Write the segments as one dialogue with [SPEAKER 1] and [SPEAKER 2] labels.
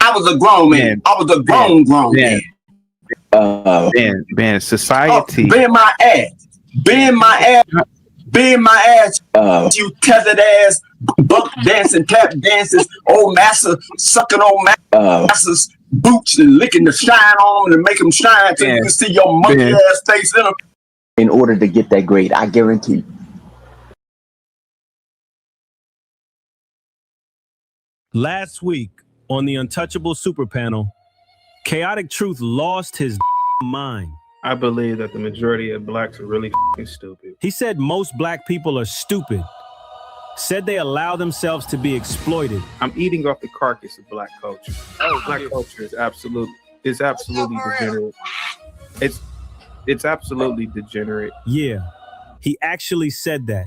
[SPEAKER 1] I was a grown man. I was a grown man.
[SPEAKER 2] Man, society.
[SPEAKER 1] Being my ass, you tethered ass, buck dancing, tap dances, old master sucking old master's boots and licking the shine on them and make them shine so you can see your monkey ass face in them.
[SPEAKER 3] In order to get that grade, I guarantee.
[SPEAKER 4] Last week on the Untouchable Super Panel, Chaotic Truth lost his mind.
[SPEAKER 2] I believe that the majority of blacks are really stupid.
[SPEAKER 4] He said most black people are stupid. Said they allow themselves to be exploited.
[SPEAKER 2] I'm eating off the carcass of black culture. Black culture is absolutely degenerate. It's absolutely degenerate.
[SPEAKER 4] Yeah, he actually said that.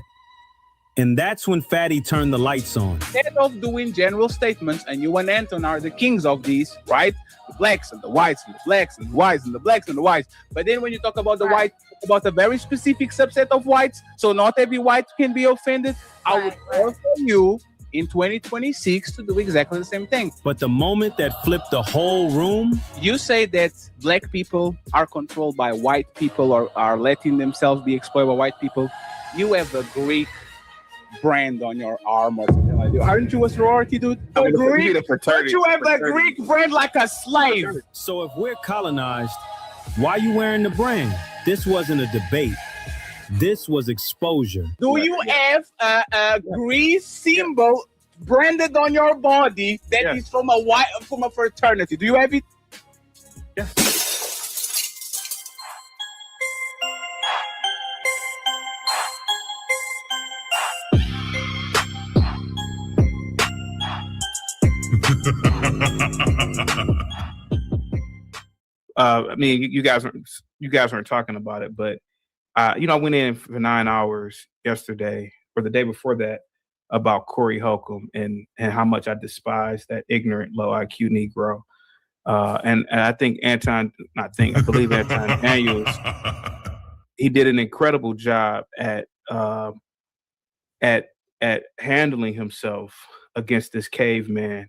[SPEAKER 4] And that's when Fatty turned the lights on.
[SPEAKER 5] Instead of doing general statements, and you and Anton are the kings of these, right? The blacks and the whites and the blacks and the whites and the blacks and the whites. But then when you talk about the whites, about a very specific subset of whites, so not every white can be offended. I would call for you in 2026 to do exactly the same thing.
[SPEAKER 4] But the moment that flipped the whole room,
[SPEAKER 5] you say that black people are controlled by white people or are letting themselves be exploited by white people. You have a Greek brand on your arm or something like that. Aren't you a sorority, dude?
[SPEAKER 2] Don't you
[SPEAKER 5] have a Greek brand like a slave?
[SPEAKER 4] So if we're colonized, why are you wearing the brand? This wasn't a debate. This was exposure.
[SPEAKER 5] Do you have a Greek symbol branded on your body that is from a fraternity? Do you have it?
[SPEAKER 2] Yes. I mean, you guys weren't talking about it, but I went in for 9 hours yesterday or the day before that about Corey Holcomb and how much I despise that ignorant, low IQ Negro. And I think I believe Anton Daniels, he did an incredible job at handling himself against this caveman.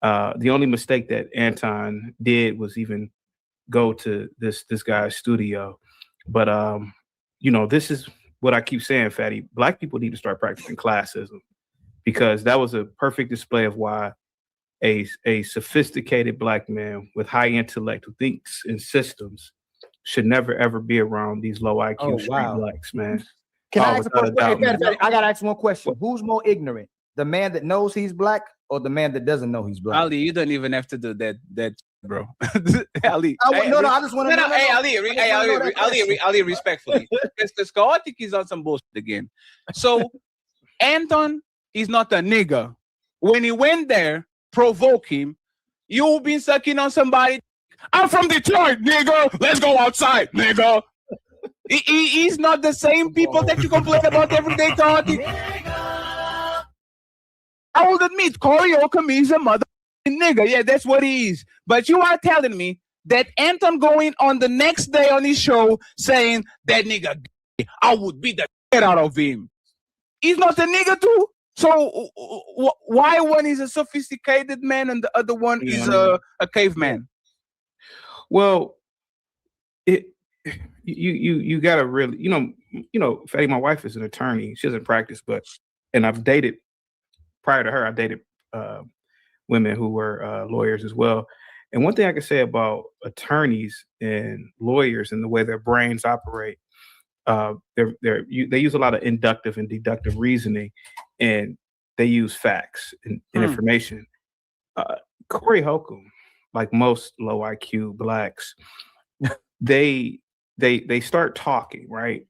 [SPEAKER 2] The only mistake that Anton did was even go to this guy's studio. But this is what I keep saying, Fatty. Black people need to start practicing classism, because that was a perfect display of why a sophisticated black man with high intellect who thinks in systems should never ever be around these low IQ street blacks, man.
[SPEAKER 6] Can I ask a question? I gotta ask one question. Who's more ignorant? The man that knows he's black or the man that doesn't know he's black?
[SPEAKER 5] Ali, you don't even have to do that, bro. Ali.
[SPEAKER 6] I just want to know.
[SPEAKER 5] Hey, Ali, respectfully. Because Chaotic is on some bullshit again. So, Anton is not a nigga. When he went there, provoke him, you've been sucking on somebody. I'm from Detroit, nigga. Let's go outside, nigga. He's not the same people that you complain about every day, Chaotic. I will admit, Corey Holcomb is a mother nigga. Yeah, that's what he is. But you are telling me that Anton going on the next day on his show saying that nigga, I would beat the shit out of him. He's not a nigga too. So why one is a sophisticated man and the other one is a caveman?
[SPEAKER 2] Well, you gotta really, Fatty, my wife is an attorney. She doesn't practice, and I've dated. Prior to her, I dated women who were lawyers as well. And one thing I can say about attorneys and lawyers and the way their brains operate, they use a lot of inductive and deductive reasoning, and they use facts and information. Corey Holcomb, like most low IQ blacks, they start talking, right?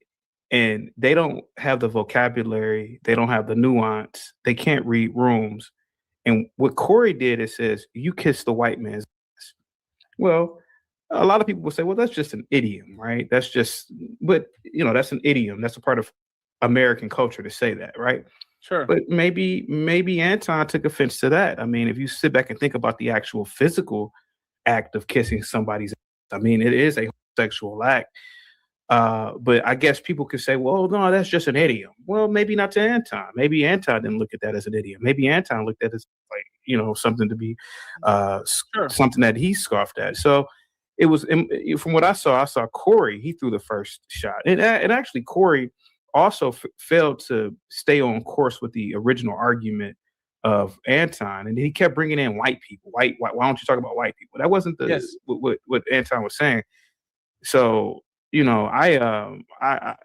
[SPEAKER 2] And they don't have the vocabulary. They don't have the nuance. They can't read rooms. And what Corey did is says, you kiss the white man's ass. Well, a lot of people will say, well, that's just an idiom, right? That's an idiom. That's a part of American culture to say that, right?
[SPEAKER 5] Sure.
[SPEAKER 2] But maybe Anton took offense to that. I mean, if you sit back and think about the actual physical act of kissing somebody's ass, I mean, it is a sexual act. But I guess people could say, well, no, that's just an idiom. Well, maybe not to Anton. Maybe Anton didn't look at that as an idiom. Maybe Anton looked at it as like, something to be something that he scoffed at. So it was, from what I saw Corey, he threw the first shot. And actually Corey also failed to stay on course with the original argument of Anton, and he kept bringing in white people. Why don't you talk about white people? That wasn't what Anton was saying. So I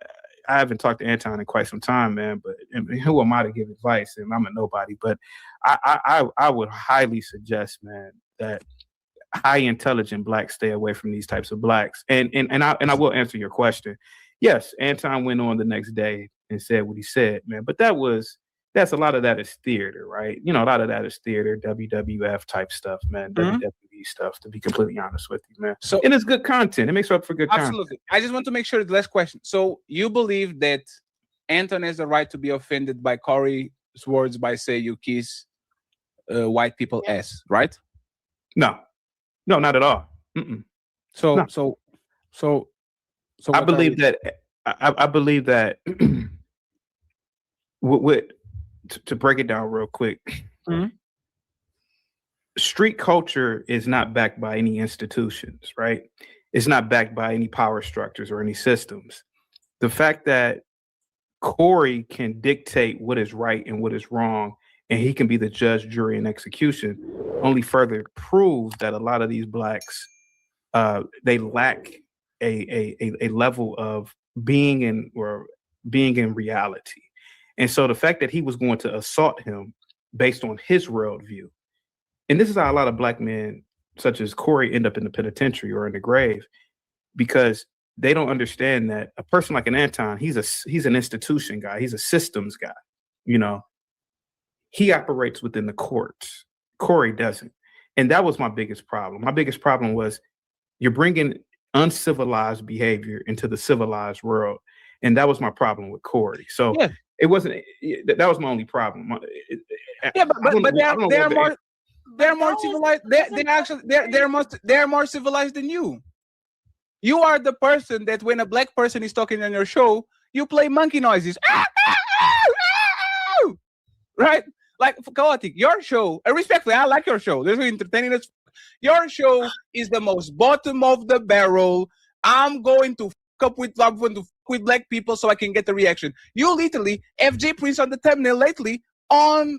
[SPEAKER 2] haven't talked to Anton in quite some time, man. But who am I to give advice? And I'm a nobody. But I would highly suggest, man, that high intelligent blacks stay away from these types of blacks. And I will answer your question. Yes, Anton went on the next day and said what he said, man. But that's a lot of that is theater, right? A lot of that is theater, WWF type stuff, man, WWE stuff, to be completely honest with you, man.
[SPEAKER 5] So,
[SPEAKER 2] and it's good content. It makes up for good content.
[SPEAKER 5] Absolutely. I just want to make sure the last question. So you believe that Anton has the right to be offended by Corey's words by say you kiss white people ass, right?
[SPEAKER 2] No, not at all. Mm-mm.
[SPEAKER 5] So
[SPEAKER 2] I believe that. I believe that. To break it down real quick, street culture is not backed by any institutions, right? It's not backed by any power structures or any systems. The fact that Corey can dictate what is right and what is wrong, and he can be the judge, jury, and execution, only further proves that a lot of these blacks, they lack a level of being in reality. And so the fact that he was going to assault him based on his worldview, and this is how a lot of black men, such as Corey, end up in the penitentiary or in the grave, because they don't understand that a person like an Anton, he's an institution guy, he's a systems guy. He operates within the courts. Corey doesn't, and that was my biggest problem. My biggest problem was you're bringing uncivilized behavior into the civilized world, and that was my problem with Corey. So. Yeah. It wasn't. That was my only problem. But
[SPEAKER 5] they're more civilized. They're more civilized than you. You are the person that when a black person is talking on your show, you play monkey noises, right? Like Chaotic, your show. Respectfully, I like your show. This is entertaining. Your show is the most bottom of the barrel. I'm going to up with black people so I can get the reaction. You literally FJ Prince on the thumbnail lately on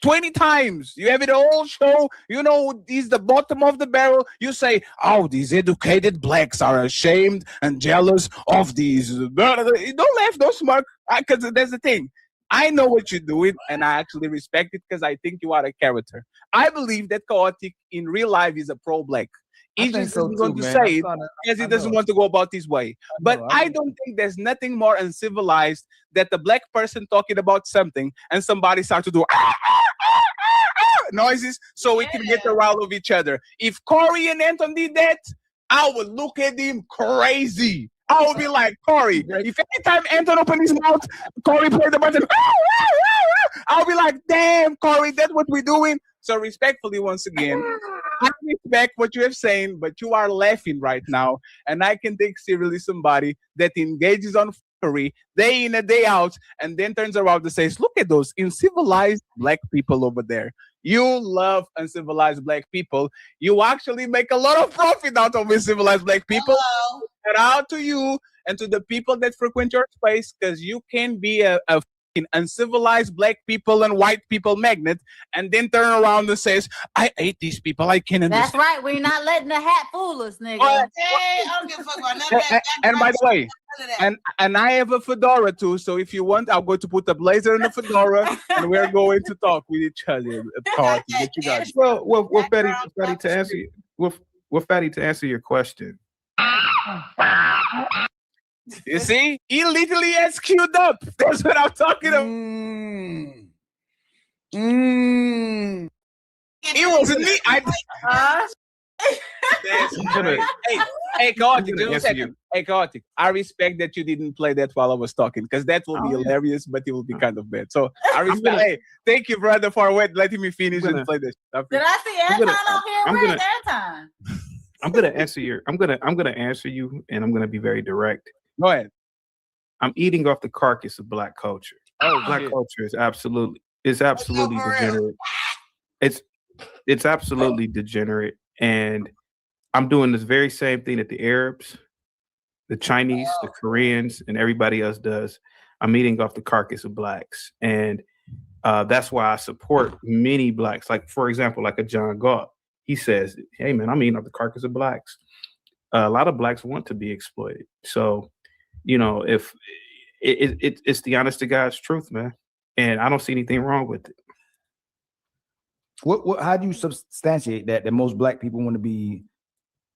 [SPEAKER 5] 20 times. You have it all show. He's the bottom of the barrel. You say, oh, these educated blacks are ashamed and jealous of these. Don't laugh, don't smirk, because that's the thing. I know what you're doing, and I actually respect it because I think you are a character. I believe that Chaotic in real life is a pro-black. He just doesn't want to say it because he doesn't want to go about his way. But I don't think there's nothing more uncivilized that the black person talking about something and somebody starts to do noises so we can get the rile of each other. If Corey and Anton did that, I would look at him crazy. I would be like, Corey, if anytime Anton opened his mouth, Corey played the button, I'll be like, damn, Corey, that's what we're doing. So respectfully, once again, I respect what you have saying, but you are laughing right now, and I can take seriously somebody that engages on fuckery day in and day out, and then turns around and says, look at those uncivilized black people over there. You love uncivilized black people. You actually make a lot of profit out of uncivilized black people. Hello. Shout out to you and to the people that frequent your space, because you can be a uncivilized black people and white people magnet, and then turn around and says, I hate these people. I can't understand.
[SPEAKER 7] That's right. We're not letting the hat fool us, nigga.
[SPEAKER 8] Hey, I don't give a fuck about that.
[SPEAKER 5] And by the way, and I have a fedora too. So if you want, I'm going to put a blazer and a fedora, and we're going to talk with each other. What you got?
[SPEAKER 2] Well, Fatty, to answer you, Fatty, to answer your question.
[SPEAKER 5] You see, he literally has queued up. That's what I'm talking about. It wasn't me. Hey, Chaotic, just a second. Hey, Chaotic, I respect that you didn't play that while I was talking, because that will be hilarious, but it will be kind of bad. So I respect. Hey, thank you, brother, for letting me finish and play this stuff.
[SPEAKER 7] Did I see Anton on here? Where's Anton?
[SPEAKER 2] I'm gonna answer you, and I'm gonna be very direct.
[SPEAKER 5] Go ahead.
[SPEAKER 2] I'm eating off the carcass of black culture. Black culture is absolutely degenerate. It's absolutely degenerate, and I'm doing this very same thing that the Arabs, the Chinese, the Koreans, and everybody else does. I'm eating off the carcass of blacks, and that's why I support many blacks. Like, for example, like a John Galt, he says, "Hey, man, I'm eating off the carcass of blacks." A lot of blacks want to be exploited, so if it's the honest to God's truth, man, and I don't see anything wrong with it.
[SPEAKER 6] How do you substantiate that most black people want to be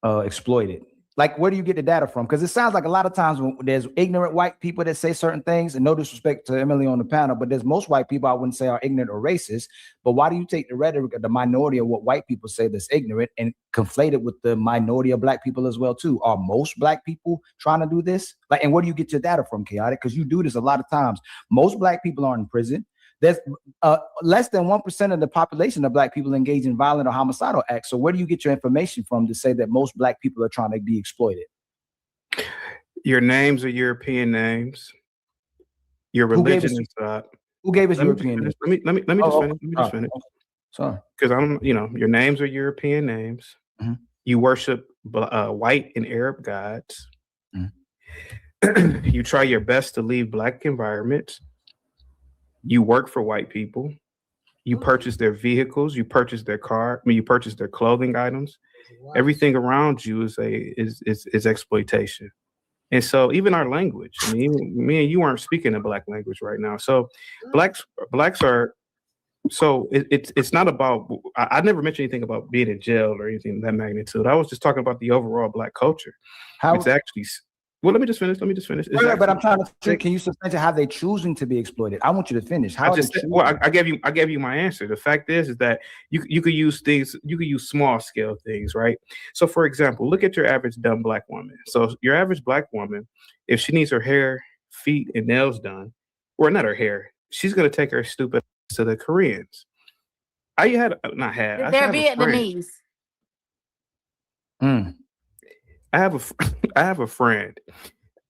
[SPEAKER 6] exploited? Like, where do you get the data from? Because it sounds like a lot of times when there's ignorant white people that say certain things, and no disrespect to Emily on the panel, but there's most white people I wouldn't say are ignorant or racist. But why do you take the rhetoric of the minority of what white people say that's ignorant and conflate it with the minority of black people as well too? Are most black people trying to do this? Like, and where do you get your data from, Chaotic? Because you do this a lot of times. Most black people are in prison. There's less than 1% of the population of black people engage in violent or homicidal acts. So where do you get your information from to say that most black people are trying to be exploited?
[SPEAKER 2] Your names are European names. Your religion is
[SPEAKER 6] who gave us European names?
[SPEAKER 2] Let me just finish.
[SPEAKER 6] Sorry.
[SPEAKER 2] Because your names are European names.
[SPEAKER 6] Mm-hmm.
[SPEAKER 2] You worship white and Arab gods. Mm-hmm. You try your best to leave black environments. You work for white people. You purchase their vehicles. You purchase their you purchase their clothing items. Everything around you is exploitation. And so even our language. I mean, me and you aren't speaking a black language right now. So blacks are. So it's not about. I never mentioned anything about being in jail or anything of that magnitude. I was just talking about the overall black culture. It's actually. Well, let me just finish.
[SPEAKER 6] Right, but I'm trying to. Can you substantiate how they choosing to be exploited? I want you to finish.
[SPEAKER 2] I gave you my answer. The fact is that you could use things. You could use small scale things, right? So, for example, look at your average dumb black woman. So, your average black woman, if she needs her hair, feet, and nails done, or not her hair, she's gonna take her stupid ass to the Koreans. They're
[SPEAKER 7] Vietnamese.
[SPEAKER 2] I have a friend.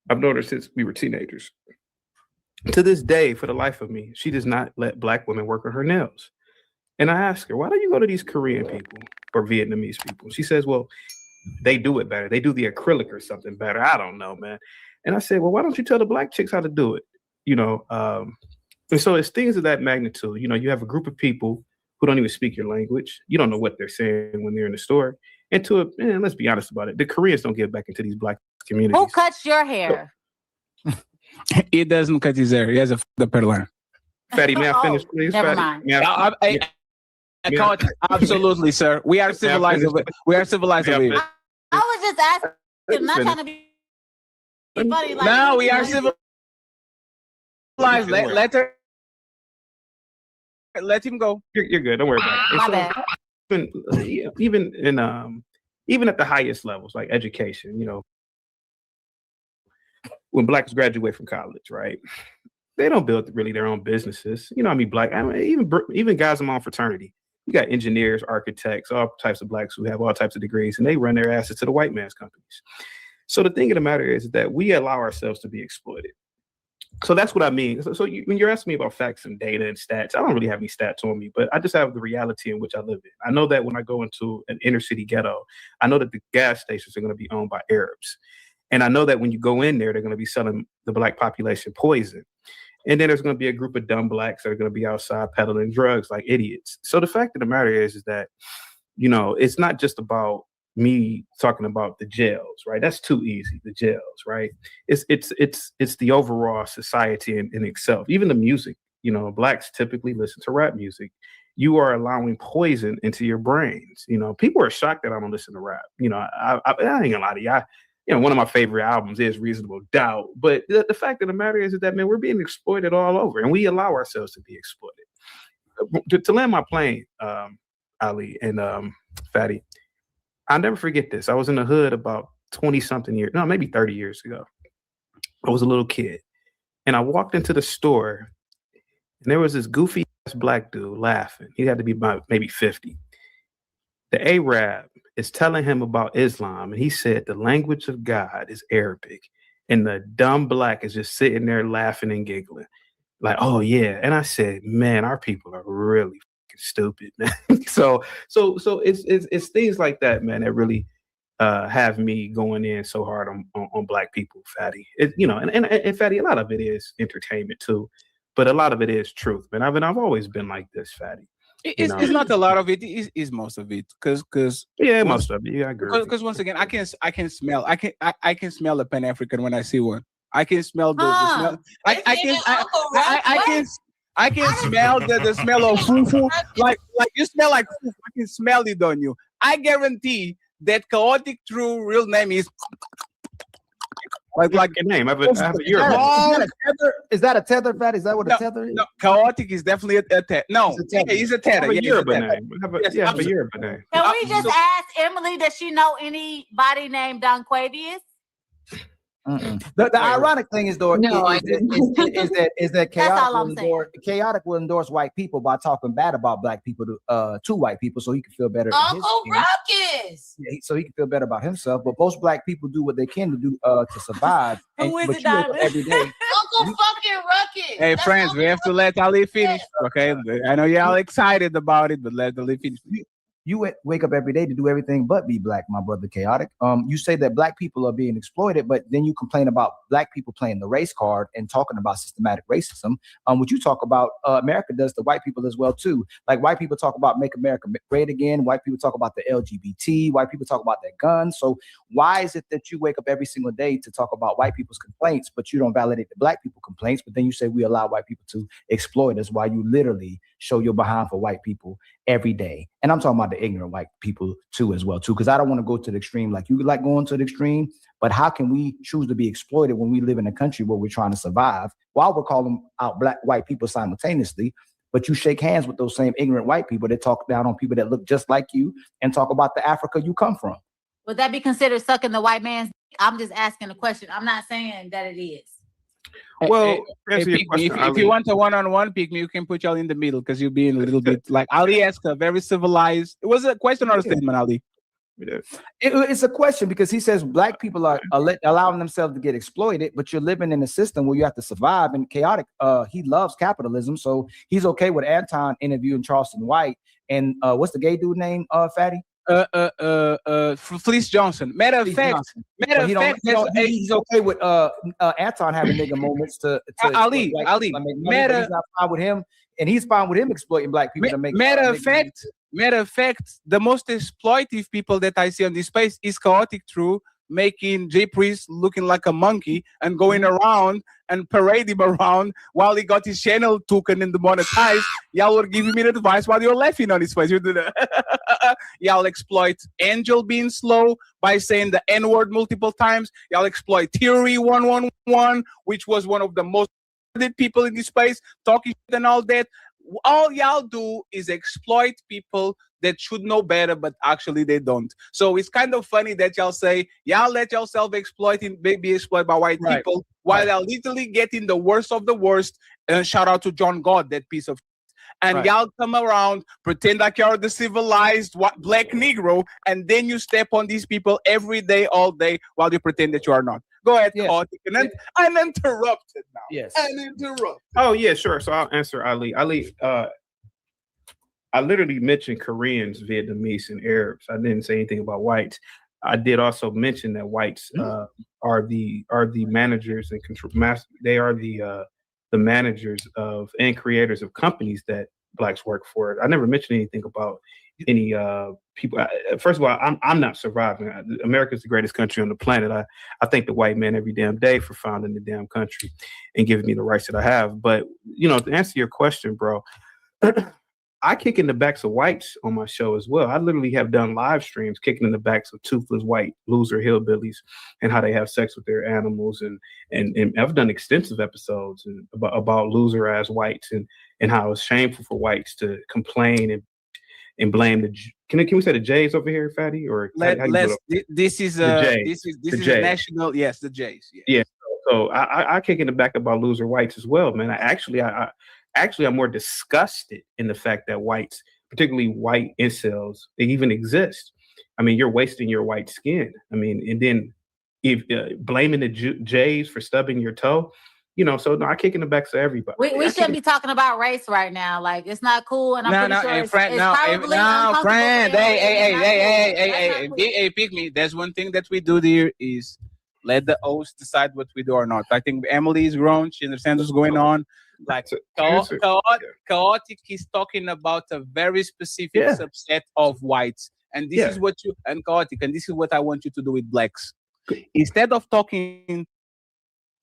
[SPEAKER 2] I've known her since we were teenagers. To this day, for the life of me, she does not let black women work on her nails. And I ask her, why don't you go to these Korean people or Vietnamese people? She says, well, they do it better. They do the acrylic or something better. I don't know, man. And I said, well, why don't you tell the black chicks how to do it? And so it's things of that magnitude. You have a group of people who don't even speak your language. You don't know what they're saying when they're in the store. And let's be honest about it, the Koreans don't get back into these black communities.
[SPEAKER 7] Who cuts your hair?
[SPEAKER 5] He doesn't cut his hair. He has a hairline.
[SPEAKER 2] Fatty, may I finish, please?
[SPEAKER 7] Never
[SPEAKER 2] Fatty?
[SPEAKER 7] mind.
[SPEAKER 5] Absolutely, sir. We are civilized. We are civilized.
[SPEAKER 7] I was just asking. I'm not trying to be funny. Like,
[SPEAKER 5] no, we are civilized. Let him go.
[SPEAKER 2] You're good. Don't worry about it.
[SPEAKER 7] My bad.
[SPEAKER 2] Even at the highest levels, like education, when blacks graduate from college, right? They don't build really their own businesses. Even guys in my own fraternity, you got engineers, architects, all types of blacks who have all types of degrees, and they run their asses to the white man's companies. So the thing of the matter is that we allow ourselves to be exploited. So that's what I mean. So when you're asking me about facts and data and stats, I don't really have any stats on me, but I just have the reality in which I live in. I know that when I go into an inner city ghetto, I know that the gas stations are going to be owned by Arabs. And I know that when you go in there, they're going to be selling the black population poison. And then there's going to be a group of dumb blacks that are going to be outside peddling drugs like idiots. So the fact of the matter is that, it's not just about me talking about the jails, right? That's too easy. The jails, right? It's the overall society in itself. Even the music, blacks typically listen to rap music. You are allowing poison into your brains. People are shocked that I don't listen to rap. I ain't gonna lie to you. One of my favorite albums is Reasonable Doubt. But the fact of the matter is that, man, we're being exploited all over, and we allow ourselves to be exploited. To land my plane, Ali and Fatty, I'll never forget this. I was in the hood about 20-something years, no, maybe 30 years ago. I was a little kid. And I walked into the store, and there was this goofy-ass black dude laughing. He had to be about maybe 50. The Arab is telling him about Islam, and he said the language of God is Arabic. And the dumb black is just sitting there laughing and giggling. Like, oh, yeah. And I said, man, our people are really stupid, man. so it's things like that, man, that really have me going in so hard on black people, Fatty. And Fatty, a lot of it is entertainment too, but a lot of it is truth, man. I've always been like this, Fatty.
[SPEAKER 5] It's not a lot of it. It's most of it. Because
[SPEAKER 2] most of it. Yeah, I agree.
[SPEAKER 5] Because once again, I can smell. I can smell a Pan African when I see one. I can smell the smell. I can smell the smell of fufu. Like you smell like fufu. I can smell it on you. I guarantee that Chaotic True real name is
[SPEAKER 2] like a name. I have a year.
[SPEAKER 6] Is that a tether, Fat? Is that what a tether is?
[SPEAKER 5] No, Chaotic is definitely a tether. No, he's a tether.
[SPEAKER 2] Have a Yoruba name. Have a Yoruba name.
[SPEAKER 7] Can we just ask Emily, does she know anybody named Donquavius?
[SPEAKER 6] The ironic thing is, though,
[SPEAKER 9] No, I didn't.
[SPEAKER 6] is that Chaotic will endorse white people by talking bad about black people to white people, so he can feel better.
[SPEAKER 8] Uncle Ruckus.
[SPEAKER 6] So he can feel better about himself. But most black people do what they can to do to survive.
[SPEAKER 7] Who is it,
[SPEAKER 6] every day.
[SPEAKER 8] Uncle fucking Ruckus.
[SPEAKER 5] Hey, friends, we have to let Ali finish. Okay, I know y'all excited about it, but let Ali finish.
[SPEAKER 6] You wake up every day to do everything but be black, my brother Chaotic. You say that black people are being exploited, but then you complain about black people playing the race card and talking about systematic racism. What you talk about, America does to white people as well too. Like white people talk about make America great again. White people talk about the LGBT. White people talk about their guns. So why is it that you wake up every single day to talk about white people's complaints, but you don't validate the black people complaints? But then you say we allow white people to exploit us while you literally show your behind for white people every day. And I'm talking about the ignorant white people too, as well too, because I don't want to go to the extreme like you like going to the extreme. But how can we choose to be exploited when we live in a country where we're trying to survive while we're calling out black white people simultaneously? But you shake hands with those same ignorant white people that talk down on people that look just like you and talk about the Africa you come from.
[SPEAKER 7] Would that be considered sucking the white man's dick? I'm just asking a question. I'm not saying that it is.
[SPEAKER 2] Well,
[SPEAKER 5] if you want a one-on-one pick me, you can put y'all in the middle because you're being a little bit like Ali asked a very civilized. It was a question or a statement, Ali?
[SPEAKER 6] It's a question because he says black people are allowing themselves to get exploited, but you're living in a system where you have to survive. And Chaotic, he loves capitalism, so he's okay with Anton interviewing Charleston White and what's the gay dude name? Fatty.
[SPEAKER 5] Fleece Johnson. Matter of fact,
[SPEAKER 6] he's okay with Anton having nigga moments to
[SPEAKER 5] Ali.
[SPEAKER 6] Matter with him, and he's fine with him exploiting black people to make.
[SPEAKER 5] Matter of fact, the most exploitive people that I see on this space is Chaotic True, making Jay Priest looking like a monkey and going around and parade him around while he got his channel taken and demonetized. Y'all were giving me advice while you're laughing on his face. You do that. Y'all exploit Angel being slow by saying the N-word multiple times. Y'all exploit Theory 111, which was one of the most people in this space talking and all that. All y'all do is exploit people that should know better, but actually they don't. So it's kind of funny that y'all say y'all let yourself be exploited by white people while they're literally getting the worst of the worst. And shout out to John God, that piece of. And y'all come around, pretend like you're the civilized black Negro, and then you step on these people every day, all day, while you pretend that you are not. Go ahead, I'm interrupted now.
[SPEAKER 6] Yes.
[SPEAKER 5] Uninterrupted.
[SPEAKER 2] Oh, yeah, sure. So I'll answer Ali. Ali, I literally mentioned Koreans, Vietnamese, and Arabs. I didn't say anything about whites. I did also mention that whites are the managers and control. They are the managers of and creators of companies that blacks work for. I never mentioned anything about any people. First of all, I'm not surviving. America's the greatest country on the planet. I thank the white man every damn day for founding the damn country and giving me the rights that I have. But to answer your question, bro, I kick in the backs of whites on my show as well. I literally have done live streams kicking in the backs of toothless white loser hillbillies and how they have sex with their animals. And I've done extensive episodes about loser ass whites and how it's shameful for whites to complain and blame can we say the Jays over here, Fatty? Or
[SPEAKER 5] this is a national, yes, the Jays. Yes.
[SPEAKER 2] Yeah. So I kick in the back about loser whites as well, man. I'm more disgusted in the fact that whites, particularly white incels, they even exist. I mean, you're wasting your white skin. I mean, and then if blaming the Jays for stubbing your toe, you know, so no, I kick in the back to everybody.
[SPEAKER 7] We shouldn't be talking about race right now. Like, it's not cool, and I'm pretty sure it's
[SPEAKER 5] friend,
[SPEAKER 7] probably uncomfortable
[SPEAKER 5] friend.
[SPEAKER 7] for him.
[SPEAKER 5] Hey, pick me. There's one thing that we do here is let the host decide what we do or not. I think Emily is grown. She understands what's going on. Like, chaotic is talking about a very specific subset of whites. And this is what you, and chaotic, and this is what I want you to do with blacks. Instead of talking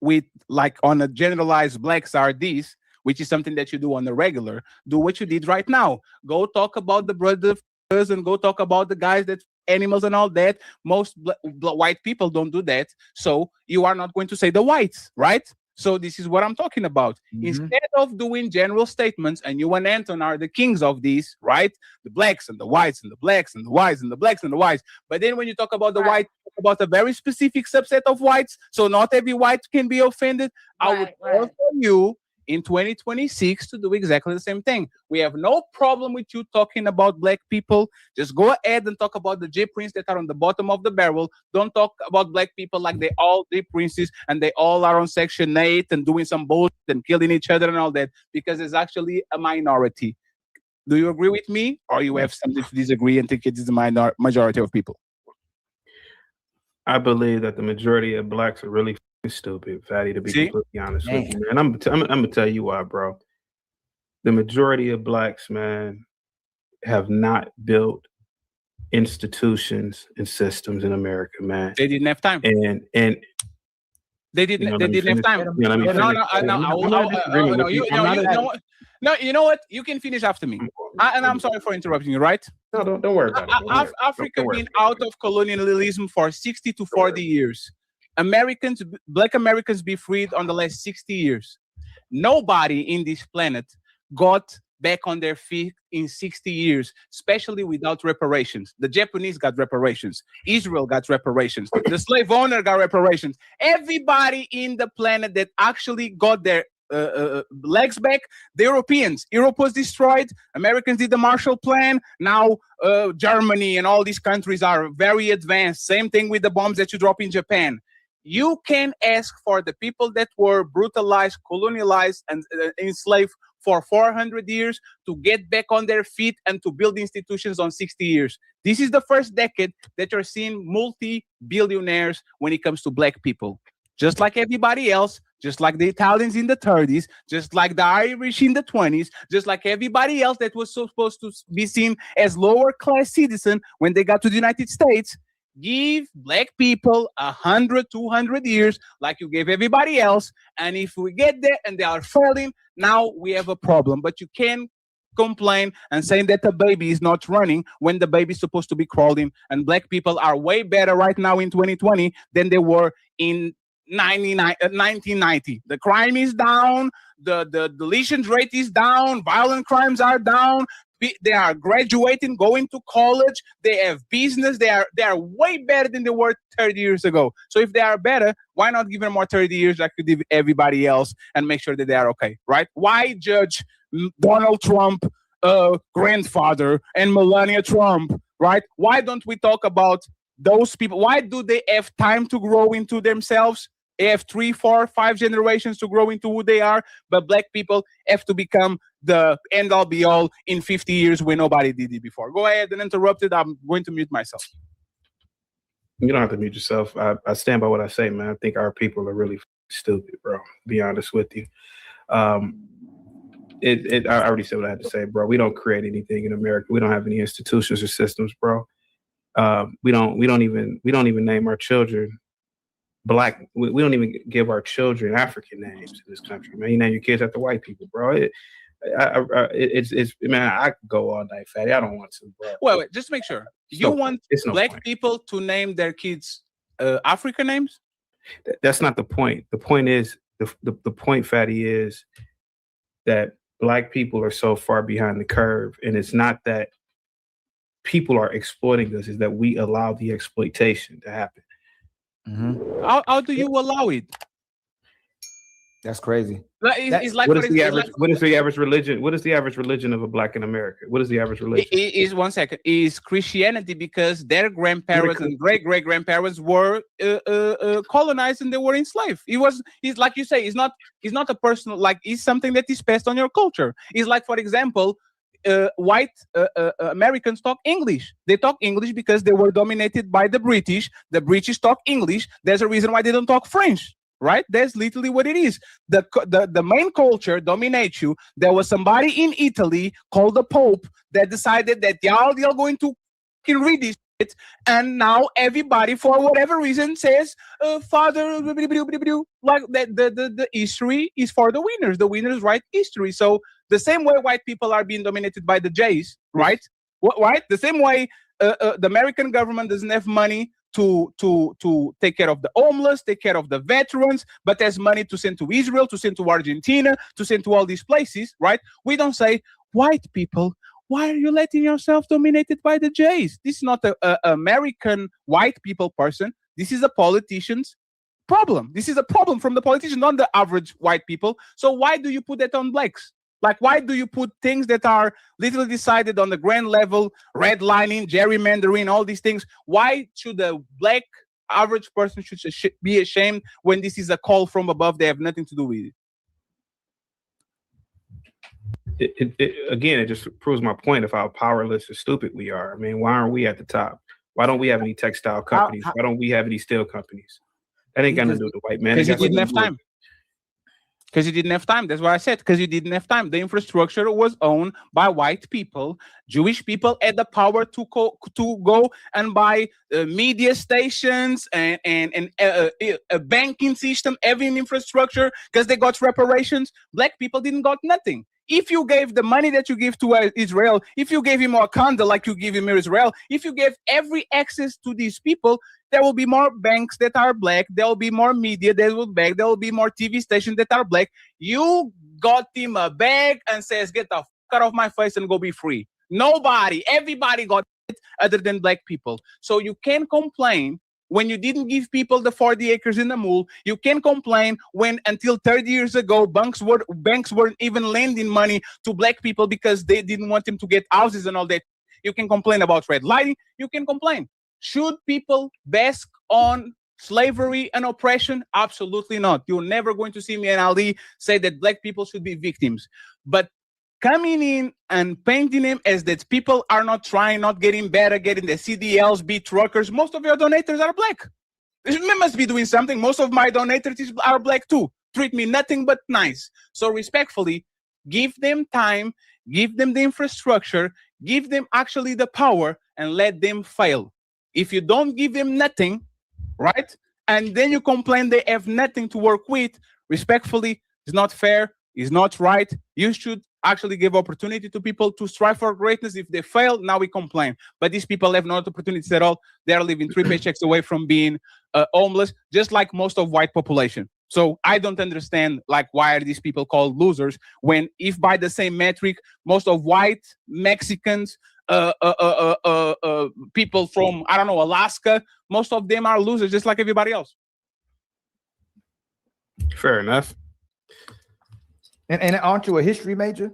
[SPEAKER 5] with, like, on a generalized blacks are these, which is something that you do on the regular, do what you did right now. Go talk about the brothers and go talk about the guys that animals and all that. Most white people don't do that. So you are not going to say the whites, right? So this is what I'm talking about. Instead of doing general statements, and you and Anton are the kings of these, right? The blacks and the whites and the blacks and the whites and the blacks and the whites. But then when you talk about the white, about a very specific subset of whites, so not every white can be offended. I would call for you in 2026 to do exactly the same thing. We have no problem with you talking about black people. Just go ahead and talk about the J prints that are on the bottom of the barrel. Don't talk about black people like they all J princes and they all are on Section 8 and doing some bullshit and killing each other and all that, because it's actually a minority. Do you agree with me, or you have something to disagree and think it is the majority of people?
[SPEAKER 2] I believe that the majority of blacks are really stupid, Fatty, to be completely honest with you, man. I'm gonna tell you why, bro. The majority of blacks, man, have not built institutions and systems in America, man.
[SPEAKER 5] They didn't have time.
[SPEAKER 2] And
[SPEAKER 5] they didn't have time. No, you know what? You can finish after me. And I'm sorry for interrupting you, right?
[SPEAKER 2] No, don't worry about it.
[SPEAKER 5] Africa been out of colonialism for 60 to 40 years. Black Americans be freed on the last 60 years. Nobody in this planet got back on their feet in 60 years, especially without reparations. The Japanese got reparations. Israel got reparations. The slave owner got reparations. Everybody in the planet that actually got their legs back, the Europeans. Europe was destroyed. Americans did the Marshall Plan. Now Germany and all these countries are very advanced. Same thing with the bombs that you drop in Japan. You can ask for the people that were brutalized, colonialized, and enslaved for 400 years to get back on their feet and to build institutions on 60 years. This is the first decade that you're seeing multi-billionaires when it comes to black people. Just like everybody else, just like the Italians in the 30s, just like the Irish in the 20s, just like everybody else that was supposed to be seen as lower class citizen when they got to the United States. Give black people 100, 200 years like you gave everybody else. And if we get there and they are failing, now we have a problem. But you can't complain and saying that the baby is not running when the baby is supposed to be crawling. And black people are way better right now in 2020 than they were in 1990. The crime is down. The deletion rate is down. Violent crimes are down. They are graduating, going to college. They have business. They are way better than they were 30 years ago. So if they are better, why not give them more 30 years like you did everybody else and make sure that they are okay, right? Why judge Donald Trump grandfather and Melania Trump, right? Why don't we talk about those people? Why do they have time to grow into themselves? They have 3, 4, 5 generations to grow into who they are, but black people have to become the end-all be-all in 50 years when nobody did it before. Go ahead and interrupt it. I'm going to mute myself.
[SPEAKER 2] You don't have to mute yourself. I stand by what I say, man. I think our people are really stupid, bro. To be honest with you. I already said what I had to say, bro. We don't create anything in America. We don't have any institutions or systems, bro. We don't even name our children black. We don't even give our children African names in this country, man. You name your kids after white people, bro. It's man, I could go all night, Fatty. I don't want to, bro.
[SPEAKER 5] Wait, just make sure. You want black people to name their kids African names?
[SPEAKER 2] That's not the point. The point is the point, Fatty, is that black people are so far behind the curve, and it's not that people are exploiting us; is that we allow the exploitation to happen.
[SPEAKER 5] Mm-hmm. How do you allow it?
[SPEAKER 6] That's crazy.
[SPEAKER 5] It's like
[SPEAKER 2] What
[SPEAKER 5] for
[SPEAKER 2] is the
[SPEAKER 5] ex- it's
[SPEAKER 2] average?
[SPEAKER 5] like-
[SPEAKER 2] What is the average religion? What is the average religion of a black in America? What is the average religion?
[SPEAKER 5] Is 1 second. Is Christianity because their grandparents and great grandparents were colonized and they were enslaved. It's like you say. It's not a personal, like, it's something that is passed on your culture. It's like, for example, white Americans talk English. They talk English because they were dominated by the British. The British talk English. There's a reason why they don't talk French. Right? That's literally what it is. The main culture dominates you. There was somebody in Italy called the Pope that decided that y'all going to read this shit, and now everybody, for whatever reason, says, Father, like that the history is for the winners. The winners write history. So the same way white people are being dominated by the Jays, right? Right? The same way the American government doesn't have money to take care of the homeless, take care of the veterans, but there's money to send to Israel, to send to Argentina, to send to all these places, right? We don't say, white people, why are you letting yourself dominated by the Jays? This is not a American white people person. This is a politician's problem. This is a problem from the politician, not the average white people. So why do you put that on blacks? Like, why do you put things that are literally decided on the grand level, redlining, gerrymandering, all these things? Why should a black average person should be ashamed when this is a call from above? They have nothing to do with it.
[SPEAKER 2] Again, it just proves my point of how powerless and stupid we are. I mean, why aren't we at the top? Why don't we have any textile companies? Why don't we have any steel companies? That ain't got nothing to do with the white man.
[SPEAKER 5] Because you didn't have time. Because you didn't have time. That's what I said. Because you didn't have time. The infrastructure was owned by white people. Jewish people had the power to go and buy media stations and a banking system, every infrastructure, because they got reparations. Black people didn't got nothing. If you gave the money that you give to Israel, if you gave him Wakanda like you give him Israel, if you gave every access to these people, there will be more banks that are black. There will be more media that will be black. There will be more TV stations that are black. You got him a bag and says, get the fuck out of my face and go be free. Nobody, everybody got it other than black people. So you can't complain when you didn't give people the 40 acres in the mall. You can't complain when until 30 years ago, banks weren't even lending money to black people because they didn't want them to get houses and all that. You can complain about red lighting. You can complain. Should people bask on slavery and oppression? Absolutely not. You're never going to see me and Ali say that black people should be victims. But coming in and painting them as that people are not trying, not getting better, getting the CDLs, be truckers. Most of your donators are black. They must be doing something. Most of my donators are black too. Treat me nothing but nice. So respectfully, give them time, give them the infrastructure, give them actually the power, and let them fail. If you don't give them nothing, right, and then you complain they have nothing to work with, respectfully, it's not fair, it's not right. You should actually give opportunity to people to strive for greatness. If they fail, now we complain. But these people have no opportunities at all. They are living 3 paychecks away from being homeless, just like most of white population. So I don't understand, like, why are these people called losers when, if by the same metric, most of white Mexicans, people from, I don't know, Alaska, most of them are losers just like everybody else.
[SPEAKER 2] Fair enough.
[SPEAKER 6] And aren't you a history major?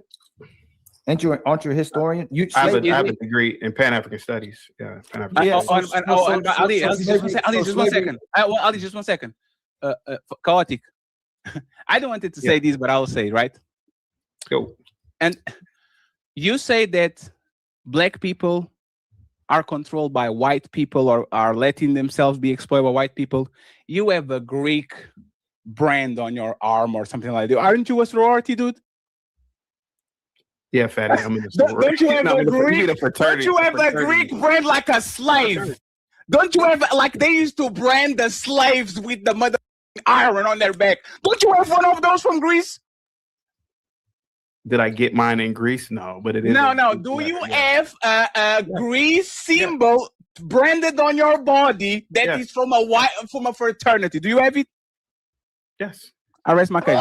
[SPEAKER 6] Aren't you a historian?
[SPEAKER 2] I have a degree in Pan-African Studies. Yeah, Pan-African
[SPEAKER 5] Ali, just one second. Ali, just 1 second. Chaotic. I don't want it to say this, but I'll say it, right?
[SPEAKER 2] Go.
[SPEAKER 5] And you say that black people are controlled by white people or are letting themselves be exploited by white people. You have a Greek brand on your arm or something like that. Aren't you a sorority, dude?
[SPEAKER 2] Yeah, fatty. I'm in the sorority.
[SPEAKER 5] Don't you have a Greek brand like a slave? Don't you have, like, they used to brand the slaves with the mother iron on their back? Don't you have one of those from Greece?
[SPEAKER 2] Did I get mine in Greece? No, but it is.
[SPEAKER 5] No. Do you have a Greece symbol branded on your body that is from a fraternity? Do you have it?
[SPEAKER 2] Yes.
[SPEAKER 5] I rest my case.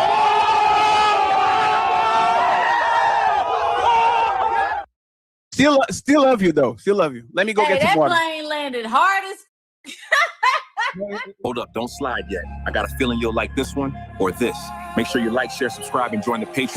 [SPEAKER 5] Still love you though. Still love you. Let me go get some water.
[SPEAKER 7] That plane landed hardest.
[SPEAKER 9] Hold up, don't slide yet. I got a feeling you'll like this one or this. Make sure you like, share, subscribe, and join the Patreon.